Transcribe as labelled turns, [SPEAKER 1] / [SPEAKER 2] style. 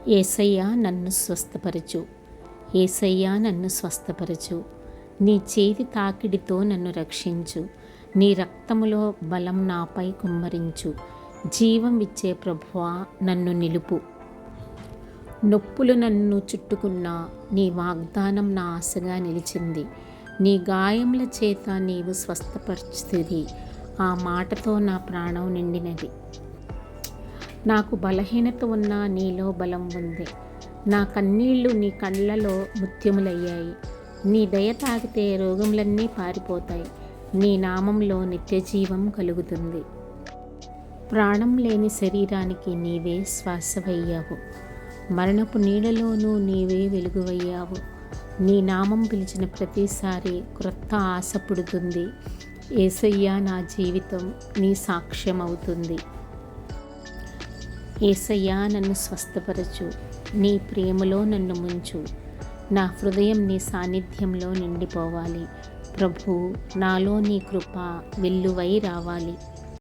[SPEAKER 1] యేసయ్యా నన్ను స్వస్థపరచు, యేసయ్యా నన్ను స్వస్థపరచు. నీ చేతి తాకిడితో నన్ను రక్షించు. నీ రక్తములో బలం నాపై కుమ్మరించు. జీవం ఇచ్చే ప్రభువా నన్ను నిలుపు. నొప్పులు నన్ను చుట్టుకున్నా నీ వాగ్దానం నా ఆశగా నిలిచింది. నీ గాయముల చేత నీవు స్వస్థపరిచితివి. ఆ మాటతో నా ప్రాణం నిండినది. నాకు బలహీనత ఉన్నా నీలో బలం ఉంది. నా కన్నీళ్లు నీ కళ్ళలో ముత్యములయ్యాయి. నీ దయ తాకితే రోగములన్నీ పారిపోతాయి. నీ నామంలో నిత్యజీవం కలుగుతుంది. ప్రాణం లేని శరీరానికి నీవే శ్వాసవయ్యావు. మరణపు నీడలోనూ నీవే వెలుగువయ్యావు. నీ నామం పిలిచిన ప్రతిసారి క్రొత్త ఆశ పుడుతుంది. యేసయ్యా నా జీవితం నీ సాక్ష్యం అవుతుంది. యేసయ్యా నన్ను స్వస్థపరచు. నీ ప్రేమలో నన్ను ముంచు. నా హృదయం నీ సాన్నిధ్యంలో నిండిపోవాలి. ప్రభు, నాలో నీ కృప వెల్లువై రావాలి.